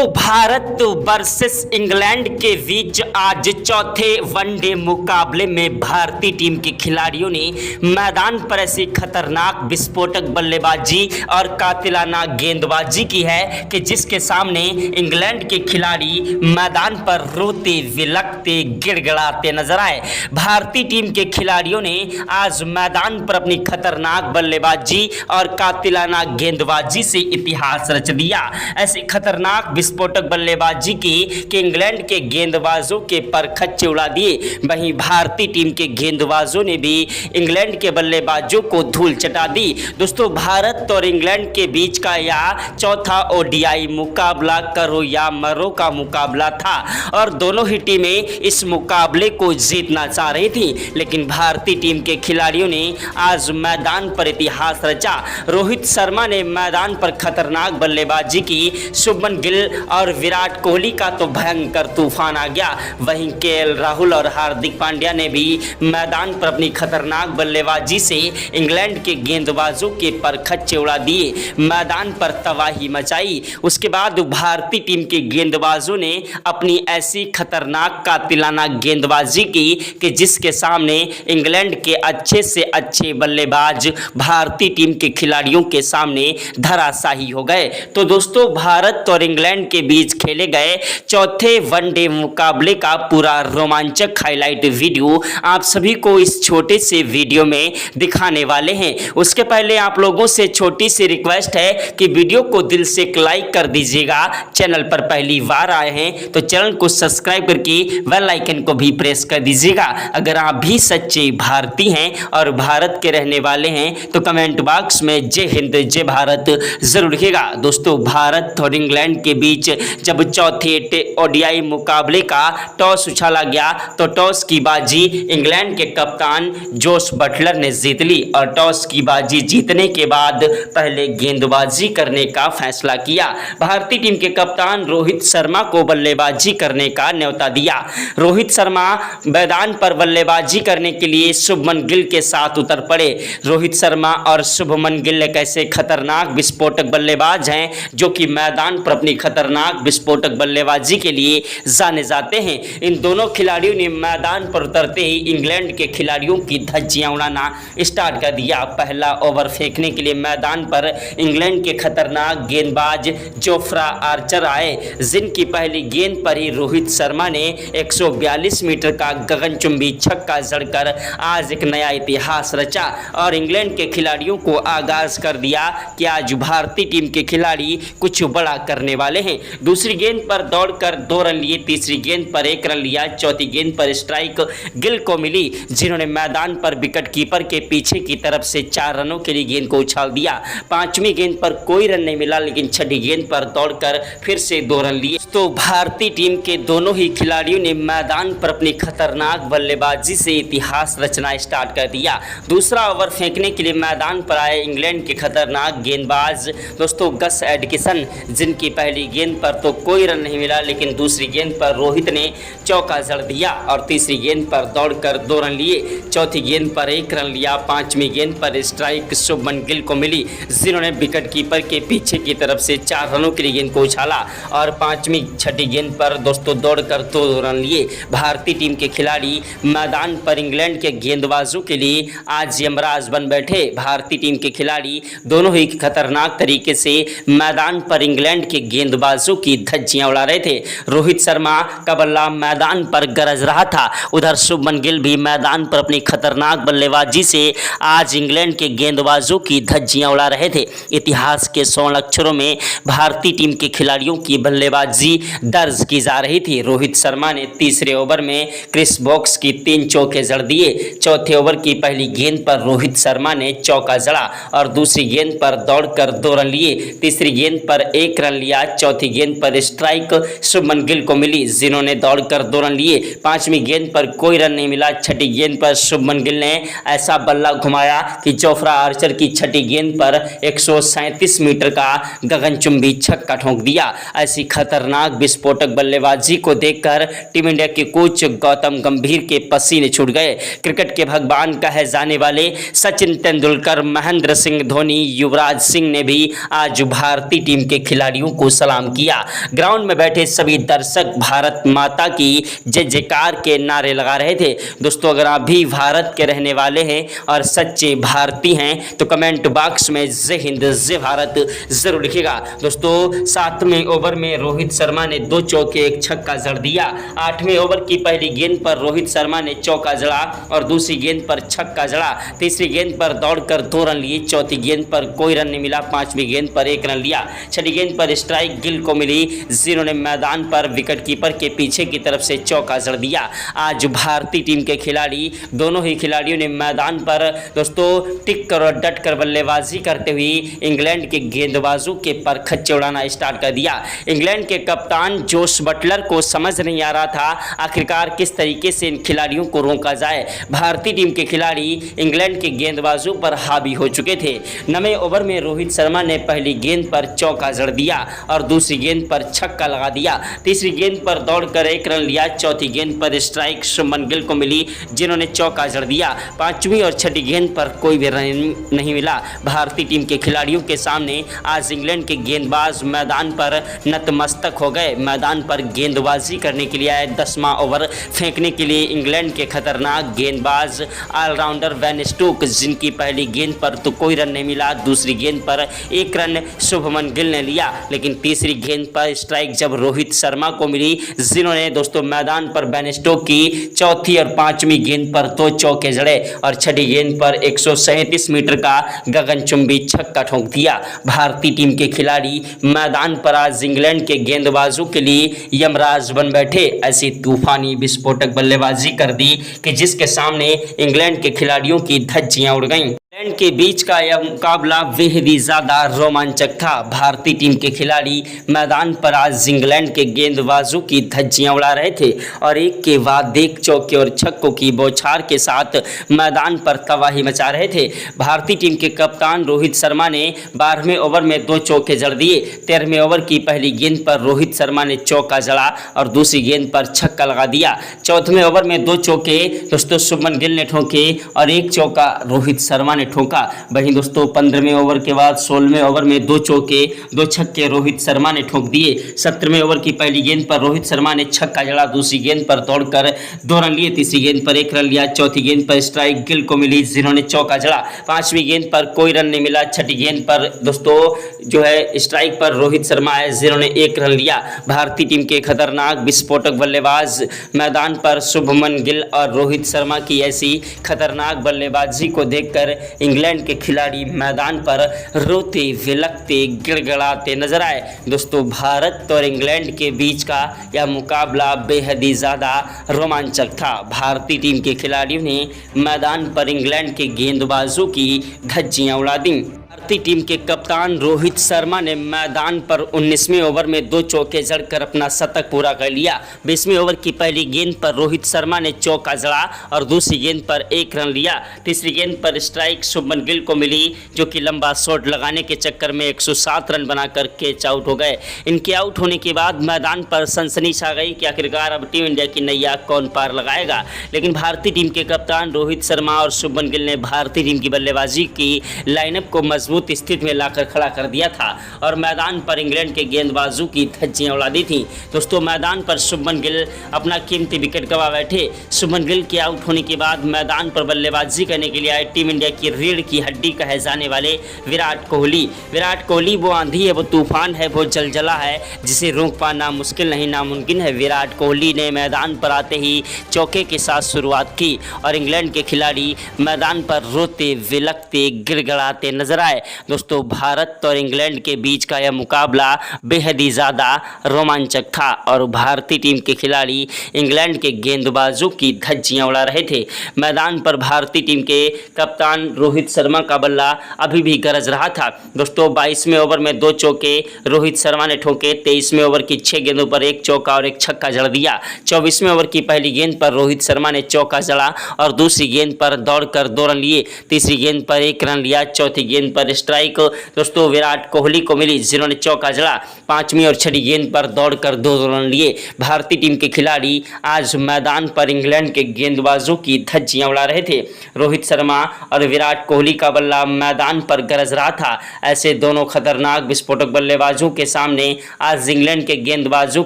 Bharat versus England के बीच आज चौथे वनडे मुकाबले में भारतीय टीम के खिलाड़ियों ने मैदान पर ऐसी खतरनाक विस्फोटक बल्लेबाजी और कातिलाना गेंदबाजी की है कि जिसके सामने इंग्लैंड के खिलाड़ी मैदान पर रोते विलखते गिड़गिड़ाते नजर आए। भारतीय टीम के खिलाड़ियों ने आज मैदान पर अपनी खतरनाक बल्लेबाजी और कातिलाना गेंदबाजी से इतिहास रच दिया। ऐसी खतरनाक विस्फोटक बल्लेबाजी की कि इंग्लैंड के गेंदबाजों के परखच्चे उड़ा दिए। वहीं भारतीय टीम के गेंदबाजों ने भी इंग्लैंड के बल्लेबाजों को धूल चटा दी। दोस्तों, भारत और इंग्लैंड के बीच का यह चौथा ओडीआई मुकाबला करो या मरो का मुकाबला था और दोनों ही टीमें इस मुकाबले को जीतना चाह रही थी, लेकिन भारतीय टीम के खिलाड़ियों ने आज मैदान पर इतिहास रचा। रोहित शर्मा ने मैदान पर खतरनाक बल्लेबाजी की। शुभमन गिल और विराट कोहली का तो भयंकर तूफान आ गया। वहीं केएल राहुल और हार्दिक पांड्या ने भी मैदान पर अपनी खतरनाक बल्लेबाजी से इंग्लैंड के गेंदबाजों के परखच्चे उड़ा दिए, मैदान पर तबाही मचाई। उसके बाद भारतीय टीम के गेंदबाजों ने अपनी ऐसी खतरनाक कातिलाना गेंदबाजी की कि जिसके सामने इंग्लैंड के अच्छे से अच्छे बल्लेबाज भारतीय टीम के खिलाड़ियों के सामने धराशायी हो गए। तो दोस्तों, भारत और इंग्लैंड के बीच खेले गए चौथे वनडे मुकाबले का पूरा रोमांचक हाईलाइट वीडियो आप सभी को इस छोटे से वीडियो में दिखाने वाले हैं। उसके पहले आप लोगों से छोटी सी रिक्वेस्ट है कि वीडियो को दिल से एक लाइक कर दीजिएगा। चैनल पर पहली बार आए हैं तो चैनल को सब्सक्राइब करके बेल आइकन को भी प्रेस कर दीजिएगा। अगर आप भी सच्चे भारतीय हैं और भारत के रहने वाले हैं तो कमेंट बॉक्स में जय हिंद जय भारत जरूर लिखिएगा। दोस्तों, भारत और इंग्लैंड के बीच जब चौथे ओडीआई मुकाबले का टॉस उछाला गया तो टॉस की बाजी इंग्लैंड के कप्तान जोश बटलर ने जीत ली और टॉस की बाजी जीतने के बाद पहले गेंदबाजी करने का फैसला किया। भारतीय टीम के कप्तान रोहित शर्मा को बल्लेबाजी करने का न्योता दिया। रोहित शर्मा मैदान पर बल्लेबाजी करने के लिए शुभमन गिल के साथ उतर पड़े। रोहित शर्मा और शुभमन गिल एक ऐसे खतरनाक विस्फोटक बल्लेबाज हैं जो कि मैदान पर अपनी खतरनाक विस्फोटक बल्लेबाजी के लिए जाने जाते हैं। इन दोनों खिलाड़ियों ने मैदान पर उतरते ही इंग्लैंड के खिलाड़ियों की धज्जियां उड़ाना स्टार्ट कर दिया। पहला ओवर फेंकने के लिए मैदान पर इंग्लैंड के खतरनाक गेंदबाज जोफ्रा आर्चर आए, जिनकी पहली गेंद पर ही रोहित शर्मा ने 142 मीटर का गगनचुंबी छक्का जड़कर आज एक नया इतिहास रचा और इंग्लैंड के खिलाड़ियों को आगाज कर दिया कि आज भारतीय टीम के खिलाड़ी कुछ बड़ा करने वाले हैं। दूसरी गेंद पर दौड़कर 2 रन लिए, तीसरी गेंद पर 1 रन लिया, चौथी गेंद पर स्ट्राइक गिल को मिली, जिन्होंने मैदान पर विकेट कीपर के पीछे की तरफ से 4 रनों के लिए गेंद को उछाल दिया। पांचवी गेंद पर कोई रन नहीं मिला, लेकिन छठी गेंद पर दौड़कर फिर से 2 रन लिए। तो भारतीय टीम के दोनों ही खिलाड़ियों ने मैदान पर अपनी खतरनाक बल्लेबाजी से इतिहास रचना स्टार्ट कर दिया। दूसरा ओवर फेंकने के लिए मैदान पर आए इंग्लैंड के खतरनाक गेंदबाज दोस्तों गस एडकिसन, जिनकी पहली गेंद पर तो कोई रन नहीं मिला, लेकिन दूसरी गेंद पर रोहित ने चौका जड़ दिया और तीसरी गेंद पर दौड़कर 2 रन लिए, चौथी गेंद पर 1 रन लिया, पांचवी गेंद पर स्ट्राइक शुभमन गिल को मिली, जिन्होंने विकेट कीपर के पीछे की तरफ से 4 रनों के लिए गेंद को उछाला और पांचवी छठी गेंद पर दोस्तों दौड़कर 2 रन लिए। भारतीय टीम के खिलाड़ी मैदान पर इंग्लैंड के गेंदबाजों के लिए आज यमराज बन बैठे। भारतीय टीम के खिलाड़ी दोनों ही खतरनाक तरीके से मैदान पर इंग्लैंड के गेंदबाजों की धज्जियां उड़ा रहे थे। रोहित शर्मा का बल्ला मैदान पर गरज रहा था, उधर शुभमन गिल भी मैदान पर अपनी खतरनाक बल्लेबाजी से आज इंग्लैंड के गेंदबाजों की धज्जियां उड़ा रहे थे। इतिहास के 100 अक्षरों में भारतीय टीम के खिलाड़ियों की बल्लेबाजी दर्ज की जा रही थी। रोहित शर्मा ने तीसरे ओवर में क्रिस वोक्स की 3 चौके जड़ दिए। चौथे ओवर की पहली गेंद पर रोहित शर्मा ने चौका जड़ा और दूसरी गेंद पर दौड़कर 2 रन लिए, तीसरी गेंद पर 1 रन लिया, चौथी गेंद पर स्ट्राइक शुभमन गिल को मिली, जिन्होंने दौड़कर 2 रन लिए, पांचवी गेंद पर कोई रन नहीं मिला, छठी गेंद पर शुभमन गिल ने ऐसा बल्ला घुमाया कि जोफ्रा आर्चर की छठी गेंद पर 137 मीटर का गगनचुंबी छक्का ठोंक दिया। ऐसी खतरनाक विस्फोटक बल्लेबाजी को देखकर टीम इंडिया के कोच गौतम गंभीर के पसीने छूट गए। क्रिकेट के भगवान कहे जाने वाले सचिन तेंदुलकर, महेंद्र सिंह धोनी, युवराज सिंह ने भी आज भारतीय टीम के खिलाड़ियों को सलाम सलाम किया। ग्राउंड में बैठे सभी दर्शक भारत माता की जय जयकार के नारे लगा रहे थे। दोस्तों, अगर आप भी भारत के रहने वाले हैं और सच्चे भारतीय हैं तो कमेंट बॉक्स में जय हिंद जय भारत जरूर लिखिएगा। दोस्तों, 7वें ओवर में रोहित शर्मा ने 2 चौके 1 छक्का जड़ दिया। 8वें ओवर की पहली गेंद पर रोहित शर्मा ने चौका जड़ा और दूसरी गेंद पर छक्का जड़ा। तीसरी गेंद पर दौड़कर 2 रन लिए। चौथी गेंद पर कोई रन नहीं मिला। 5वीं गेंद पर 1 रन लिया। छठी गेंद पर स्ट्राइक गिल को मिली, जिन्होंने मैदान पर विकेटकीपर के पीछे की तरफ से चौका जड़ दिया। आज भारतीय टीम के खिलाड़ी, दोनों ही खिलाड़ियों ने मैदान पर दोस्तों टिक कर और डट कर बल्लेबाजी करते हुए इंग्लैंड के गेंदबाजों के पर खच्चे उड़ाना स्टार्ट कर दिया। इंग्लैंड के कप्तान जोश बटलर को समझ नहीं आ रहा था आखिरकार किस तरीके से इन खिलाड़ियों को रोका जाए। भारतीय टीम के खिलाड़ी इंग्लैंड के गेंदबाजों पर हावी हो चुके थे। 9वें ओवर में रोहित शर्मा ने पहली गेंद पर चौका जड़ दिया और दूसरी गेंद पर छक्का लगा दिया। तीसरी गेंद पर दौड़कर 1 रन लिया। चौथी गेंद पर स्ट्राइक शुभमन गिल को मिली, जिन्होंने चौका जड़ दिया। 5वीं और छठी गेंद पर कोई भी रन नहीं मिला। भारतीय टीम के खिलाड़ियों के सामने आज इंग्लैंड के गेंदबाज मैदान पर नतमस्तक हो गए। मैदान पर गेंदबाजी करने के लिए आए। 10वां ओवर फेंकने के लिए इंग्लैंड के खतरनाक गेंदबाज ऑलराउंडर वेन स्टोक, जिनकी पहली गेंद पर तो कोई रन नहीं मिला। दूसरी गेंद पर 1 रन शुभमन गिल ने लिया, लेकिन तीसरी गेंद पर स्ट्राइक जब रोहित शर्मा को मिली, जिन्होंने दोस्तों मैदान पर वेन स्टोक की चौथी और 5वीं गेंद पर 2 चौके जड़े और छठी गेंद पर 137 मीटर का गगनचुंबी छक्का ठोक दिया। भारतीय टीम के खिलाड़ी मैदान पर आज इंग्लैंड के गेंदबाजों के लिए यमराज बन बैठे। ऐसी तूफानी विस्फोटक बल्लेबाजी कर दी कि जिसके सामने इंग्लैंड के खिलाड़ियों की धज्जियां उड़ गईं। इंग्लैंड के बीच का यह मुकाबला बेहद ही ज्यादा रोमांचक था। भारतीय टीम के खिलाड़ी मैदान पर आज इंग्लैंड के गेंदबाजों की धज्जियां उड़ा रहे थे और एक के बाद एक चौके और छक्कों की बौछार के साथ मैदान पर तबाही मचा रहे थे। भारतीय टीम के कप्तान रोहित शर्मा ने 12वें ओवर में 2 चौके जड़ दिए। 13वें ओवर की पहली गेंद पर रोहित शर्मा ने चौका जड़ा और दूसरी गेंद पर छक्का लगा दिया। 14वें ओवर में 2 चौके दोस्तों शुभमन गिल ने ठोके और 1 चौका रोहित शर्मा ने ठोका। वहीं दोस्तों 15वें ओवर के बाद 16वें ओवर में 2 चौके 2 छक्के रोहित शर्मा ने ठोक दिए। 17वें ओवर की पहली गेंद पर रोहित शर्मा ने छक्का जड़ा। दूसरी गेंद पर दौड़कर 2 रन लिए। तीसरी गेंद पर 1 रन लिया। चौथी गेंद पर स्ट्राइक गिल को मिली, जिन्होंने चौका जड़ा। 5वीं गेंद पर कोई रन नहीं मिला। छठी गेंद पर दोस्तों जो है स्ट्राइक पर रोहित शर्मा है, जिन्होंने 1 रन लिया। भारतीय टीम के खतरनाक विस्फोटक बल्लेबाज मैदान पर शुभमन गिल और रोहित शर्मा की ऐसी खतरनाक बल्लेबाजी को देखकर इंग्लैंड के खिलाड़ी मैदान पर रोते विलकते गिड़गिड़ाते नजर आए। दोस्तों, भारत और इंग्लैंड के बीच का यह मुकाबला बेहद ही ज़्यादा रोमांचक था। भारतीय टीम के खिलाड़ियों ने मैदान पर इंग्लैंड के गेंदबाजों की धज्जियां उड़ा दी। भारतीय टीम के कप्तान रोहित शर्मा ने मैदान पर 19वें ओवर में 2 चौके जड़कर अपना शतक पूरा कर लिया। 20वें ओवर की पहली गेंद पर रोहित शर्मा ने चौका जड़ा और दूसरी गेंद पर 1 रन लिया। तीसरी गेंद पर स्ट्राइक शुभमन गिल को मिली, जो कि लंबा शॉट लगाने के चक्कर में 107 रन बनाकर कैच आउट हो गए। इनके आउट होने के बाद मैदान पर सनसनी छा गई कि आखिरकार अब टीम इंडिया की नैया कौन पार लगाएगा। लेकिन भारतीय टीम के कप्तान रोहित शर्मा और शुभमन गिल ने भारतीय टीम की बल्लेबाजी की लाइनअप को मजबूत स्थिति में लाकर खड़ा कर दिया था और मैदान पर इंग्लैंड के गेंदबाजों की धज्जियां उड़ा दी थी। दोस्तों, मैदान पर शुभमन गिल अपना कीमती विकेट गंवा बैठे। शुभमन गिल के आउट होने के बाद मैदान पर बल्लेबाजी करने के लिए आए टीम इंडिया की रीढ़ की हड्डी कहे जाने वाले विराट कोहली वो आंधी है, वो तूफान है, वो जलजला है, जिसे रोक पाना मुश्किल नहीं नामुमकिन है। विराट कोहली ने मैदान पर आते ही चौके के साथ शुरुआत की और इंग्लैंड के खिलाड़ी मैदान पर रोते विलकते गिड़गिड़ाते नजर आए। दोस्तों, भारत और इंग्लैंड के बीच का यह मुकाबला बेहद ही ज़्यादा रोमांचक था और भारतीय टीम के खिलाड़ी इंग्लैंड के गेंदबाजों की धज्जियां उड़ा रहे थे। मैदान पर भारतीय टीम के कप्तान रोहित शर्मा का बल्ला अभी भी गरज रहा था। दोस्तों, 22वें ओवर में 2 चौके रोहित शर्मा ने ठोके। 23वें ओवर की 6 गेंदों पर 1 चौका और 1 छक्का जड़ दिया। 24वें ओवर की पहली गेंद पर रोहित शर्मा ने चौका जड़ा और दूसरी गेंद पर दौड़कर 2 रन लिए। तीसरी गेंद पर 1 रन लिया। चौथी गेंद पर पर स्ट्राइक दोस्तों विराट कोहली को मिली, जिन्होंने चौका जड़ा। 5वीं और 6ठी गेंद पर दौड़कर 2 रन लिए। भारतीय टीम के खिलाड़ी आज मैदान पर इंग्लैंड के गेंदबाजों की धज्जियां उड़ा रहे थे। रोहित शर्मा और विराट कोहली का बल्ला मैदान पर गरज रहा था। ऐसे दोनों खतरनाक विस्फोटक बल्लेबाजों के सामने आज इंग्लैंड के गेंदबाजों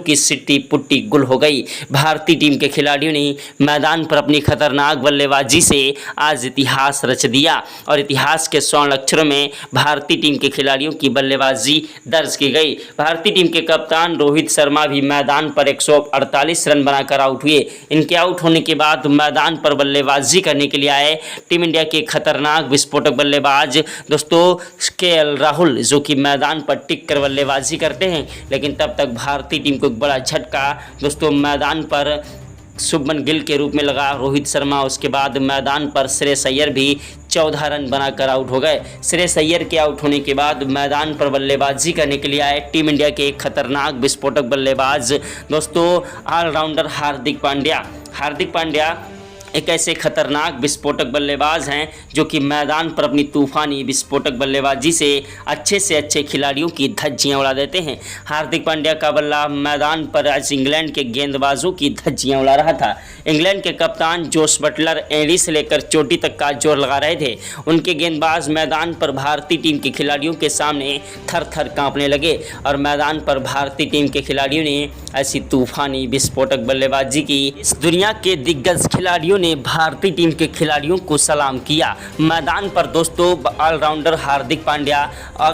की सिट्टी पुट्टी गुल हो गई। भारतीय टीम के खिलाड़ियों ने मैदान पर अपनी खतरनाक बल्लेबाजी से आज इतिहास रच दिया और इतिहास के स्वर्ण अक्षरों में भारतीय टीम के खिलाड़ियों की बल्लेबाजी दर्ज की गई। भारतीय टीम के कप्तान रोहित शर्मा भी मैदान पर 148 रन बनाकर आउट हुए। इनके आउट होने के बाद मैदान पर बल्लेबाजी करने के लिए आए टीम इंडिया के खतरनाक विस्फोटक बल्लेबाज दोस्तों केएल राहुल, जो कि मैदान पर टिक कर बल्लेबाजी करते हैं। लेकिन तब तक भारतीय टीम को एक बड़ा झटका दोस्तों मैदान पर शुभमन गिल के रूप में लगा। रोहित शर्मा, उसके बाद मैदान पर श्रेयस अय्यर भी 14 रन बनाकर आउट हो गए। श्रेयस अय्यर के आउट होने के बाद मैदान पर बल्लेबाजी करने के लिए आए टीम इंडिया के खतरनाक विस्फोटक बल्लेबाज दोस्तों ऑलराउंडर हार्दिक पांड्या एक ऐसे खतरनाक विस्फोटक बल्लेबाज हैं जो कि मैदान पर अपनी तूफानी विस्फोटक बल्लेबाजी से अच्छे खिलाड़ियों की धज्जियां उड़ा देते हैं। हार्दिक पांड्या का बल्ला मैदान पर आज इंग्लैंड के गेंदबाजों की धज्जियां उड़ा रहा था। इंग्लैंड के कप्तान जोस बटलर एड़ी से लेकर चोटी तक का जोर लगा रहे थे। उनके गेंदबाज मैदान पर भारतीय टीम के खिलाड़ियों के सामने थर थर कांपने लगे और मैदान पर भारतीय टीम के खिलाड़ियों ने ऐसी तूफानी विस्फोटक बल्लेबाजी की। इस दुनिया के दिग्गज खिलाड़ियों ने भारतीय टीम के खिलाड़ियों को सलाम किया। मैदान पर दोस्तों ऑलराउंडर हार्दिक पांड्या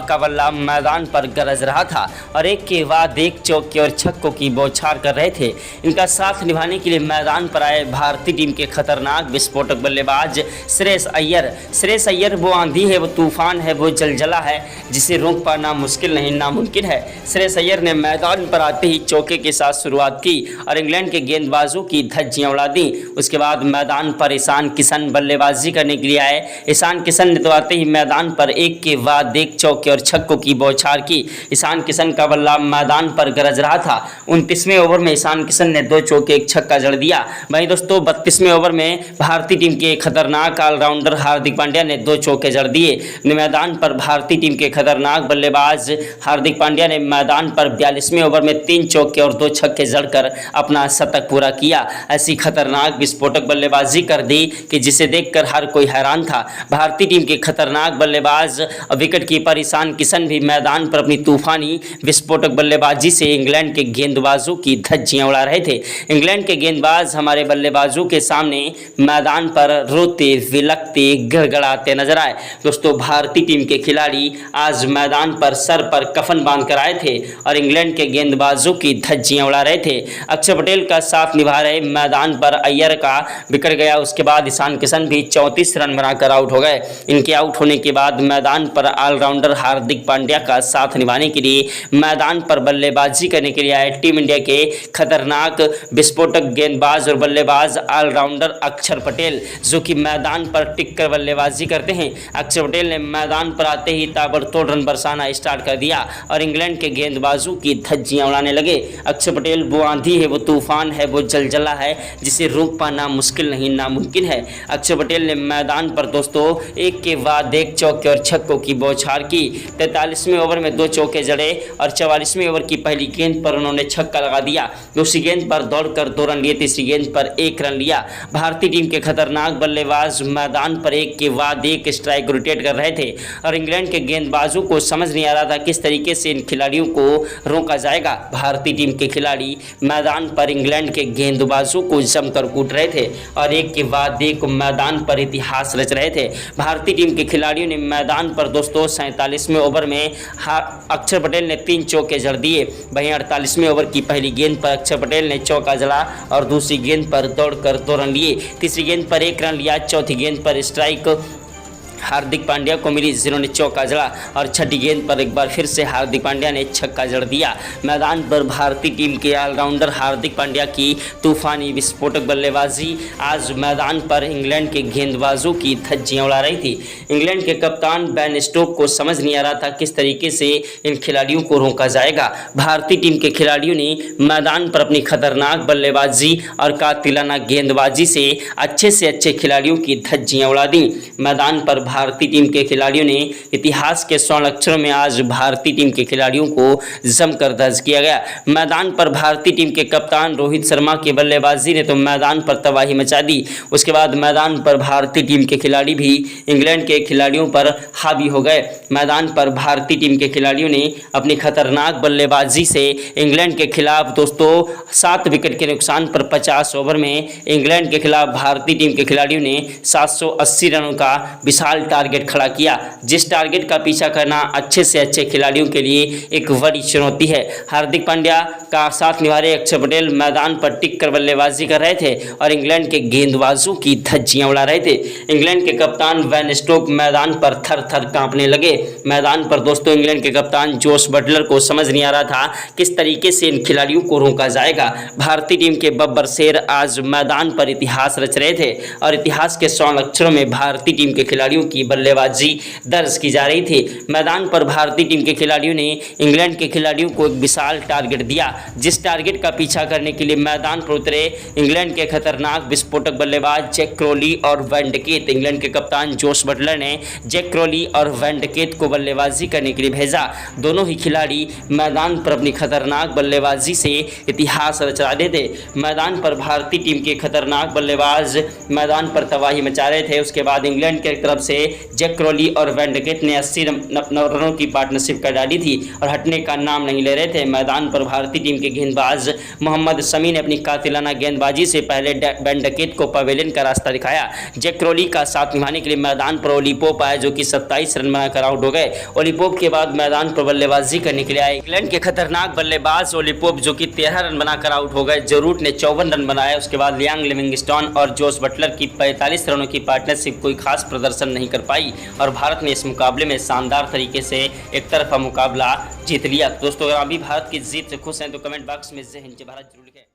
का बल्ला मैदान पर गरज रहा था और एक के बाद एक चौके और छक्कों की बौछार कर रहे थे। इनका साथ निभाने के लिए मैदान पर आए भारतीय टीम के खतरनाक विस्फोटक बल्लेबाज श्रेयस अय्यर वो आंधी है, वो तूफान है, वो जलजला है जिसे रोक पाना मुश्किल नहीं नामुमकिन है। श्रेयस अय्यर ने मैदान पर आते ही चौके के साथ शुरुआत की और इंग्लैंड के गेंदबाजों की धज्जियां उड़ा दी। उसके बाद मैदान पर ईशान किशन बल्लेबाजी करने के लिए आए। ईशान किशन ने तो आते ही मैदान पर एक के बाद एक चौके और छक्कों की बौछार की। ईशान किशन का बल्ला मैदान पर गरज रहा था। 29वें ओवर में ईशान किशन ने 2 चौके 1 छक्का जड़ दिया। वहीं दोस्तों 32वें ओवर में भारतीय टीम के खतरनाक ऑलराउंडर हार्दिक पांड्या ने 2 चौके जड़ दिए। मैदान पर भारतीय टीम के खतरनाक बल्लेबाज हार्दिक पांड्या ने मैदान पर 42वें ओवर में 3 चौके और 2 छक्के जड़कर अपना शतक पूरा किया। ऐसी खतरनाक विस्फोटक बल्लेबाजी कर दी कि जिसे देखकर हर कोई हैरान था। भारतीय टीम के खतरनाक बल्लेबाज विकेट कीपर ईशान किशन भी मैदान पर अपनी तूफानी विस्फोटक बल्लेबाजी से इंग्लैंड के गेंदबाजों की धज्जियां उड़ा रहे थे। इंग्लैंड के गेंदबाज हमारे बल्लेबाजों के सामने मैदान पर रोते विलकते गड़गड़ाते नजर आए। दोस्तों भारतीय टीम के खिलाड़ी आज मैदान पर सर पर कफन बांध कर आए थे और इंग्लैंड के गेंदबाजों की धज्जियां उड़ा रहे थे। अक्षर पटेल का साथ निभा रहे मैदान पर अय्यर का विकेट गया। उसके बाद ईशान किशन भी 34 रन बनाकर आउट हो गए। इनके आउट होने के बाद मैदान पर ऑलराउंडर हार्दिक पांड्या का साथ निभाने के लिए मैदान पर बल्लेबाजी करने के लिए आए टीम इंडिया के खतरनाक विस्फोटक गेंदबाज और बल्लेबाज ऑलराउंडर अक्षर पटेल, जो कि मैदान पर टिक कर बल्लेबाजी करते हैं। अक्षर पटेल ने मैदान पर आते ही ताबड़तोड़ रन बरसाना स्टार्ट कर दिया और इंग्लैंड के गेंदबाजों की धज्जियां उड़ाने लगे। अक्षर पटेल वो आंधी है, वो तूफान है, वो जलजला है जिसे रोक पाना मुश्किल नहीं नामुमकिन है। अक्षर पटेल ने मैदान पर दोस्तों एक के बाद एक चौके और छक्कों की बौछार की। 43वें ओवर में 2 चौके जड़े और 44वें ओवर की पहली गेंद पर उन्होंने छक्का लगा दिया। दूसरी गेंद पर दौड़कर 2 रन लिए, तीसरी गेंद पर 1 रन लिया। भारतीय टीम के खतरनाक बल्लेबाज मैदान पर एक के बाद एक स्ट्राइक रोटेट कर रहे थे और इंग्लैंड के गेंदबाजों को समझ नहीं आ रहा था किस तरीके से इन खिलाड़ियों को रोका जाएगा। भारतीय टीम के खिलाड़ी मैदान पर इंग्लैंड के गेंदबाजों को जमकर कूट रहे थे और एक के बाद एक मैदान पर इतिहास रच रहे थे। भारतीय टीम के खिलाड़ियों ने मैदान पर दोस्तों 47वें ओवर में अक्षर पटेल ने 3 चौके जड़ दिए। वहीं 48वें ओवर की पहली गेंद पर अक्षर पटेल ने चौका जड़ा और दूसरी गेंद पर दौड़कर 2 रन लिए। तीसरी गेंद पर 1 रन लिया। चौथी गेंद पर स्ट्राइक हार्दिक पांड्या को मिली, जिन्होंने चौका जड़ा और छठी गेंद पर एक बार फिर से हार्दिक पांड्या ने छक्का जड़ दिया। मैदान पर भारतीय टीम के ऑलराउंडर हार्दिक पांड्या की तूफानी विस्फोटक बल्लेबाजी आज मैदान पर इंग्लैंड के गेंदबाजों की धज्जियां उड़ा रही थी। इंग्लैंड के कप्तान बेन स्टोक्स को समझ नहीं आ रहा था किस तरीके से इन खिलाड़ियों को रोका जाएगा। भारतीय टीम के खिलाड़ियों ने मैदान पर अपनी खतरनाक बल्लेबाजी और कातिलाना गेंदबाजी से अच्छे खिलाड़ियों की धज्जियां उड़ा दी। मैदान पर भारतीय टीम के खिलाड़ियों ने इतिहास के स्वर्ण अक्षरों में आज भारतीय टीम के खिलाड़ियों को जमकर दर्ज किया गया। मैदान पर भारतीय टीम के कप्तान रोहित शर्मा की बल्लेबाजी ने तो मैदान पर तबाही मचा दी। उसके बाद मैदान पर भारतीय टीम के खिलाड़ी भी इंग्लैंड के खिलाड़ियों पर हावी हो गए। मैदान पर भारतीय टीम के खिलाड़ियों ने अपनी खतरनाक बल्लेबाजी से इंग्लैंड के खिलाफ दोस्तों 7 विकेट के नुकसान पर 50 ओवर में इंग्लैंड के खिलाफ भारतीय टीम के खिलाड़ियों ने 780 रनों का विशाल टारगेट खड़ा किया, जिस टारगेट का पीछा करना अच्छे से अच्छे खिलाड़ियों के लिए एक बड़ी चुनौती है। हार्दिक पांड्या का साथ निभा रहे अक्षर पटेल मैदान पर टिक कर बल्लेबाजी कर रहे थे और इंग्लैंड के गेंदबाजों की धज्जियां उड़ा रहे थे। इंग्लैंड के कप्तान वैन स्टोक मैदान पर थर थर कांपने लगे। मैदान पर दोस्तों इंग्लैंड के कप्तान जोस बटलर को समझ नहीं आ रहा था किस तरीके से इन खिलाड़ियों को रोका जाएगा। भारतीय टीम के बब्बर शेर आज मैदान पर इतिहास रच रहे थे और इतिहास के स्वर्ण अक्षरों में भारतीय टीम के खिलाड़ियों की बल्लेबाजी दर्ज की जा रही थी। मैदान पर भारतीय टीम के खिलाड़ियों ने इंग्लैंड के खिलाड़ियों को एक विशाल टारगेट दिया, जिस टारगेट का पीछा करने के लिए मैदान पर उतरे इंग्लैंड के खतरनाक विस्फोटक बल्लेबाज जैक क्रोली और वैन डकेट। इंग्लैंड के कप्तान जोस बटलर ने जैक क्रोली और वैन डकेट को बल्लेबाजी करने के लिए भेजा। दोनों ही खिलाड़ी मैदान पर अपनी खतरनाक बल्लेबाजी से इतिहास रचा रहे थे। मैदान पर भारतीय टीम के खतरनाक बल्लेबाज मैदान पर तबाही मचा रहे थे। उसके बाद इंग्लैंड की तरफ से जैक क्रोली और वैन डकेट ने 80 रनों की पार्टनरशिप कर डाली थी और हटने का नाम नहीं ले रहे थे। मैदान पर भारतीय टीम के गेंदबाज मोहम्मद शमी ने अपनी कातिलाना गेंदबाजी से पहले वैन डकेट को पवेलियन का रास्ता दिखाया। जैक क्रोली का साथ निभाने के लिए मैदान पर ओली पोप आए, जो कि 27 रन बनाकर आउट हो गए। ओली पोप के बाद मैदान पर बल्लेबाजी करने के लिए आए इंग्लैंड के खतरनाक बल्लेबाज ओली पोप, जो कि 13 रन बनाकर आउट हो गए। जरूट ने 54 रन बनाए। उसके बाद लियांग लिविंगस्टोन और जोस बटलर की 45 रनों की पार्टनरशिप कोई खास प्रदर्शन नहीं कर पाई और भारत ने इस मुकाबले में शानदार तरीके से एक तरफा मुकाबला जीत लिया। दोस्तों अगर अभी भारत की जीत से खुश हैं तो कमेंट बॉक्स में जय हिंद जय भारत जरूर लिखें।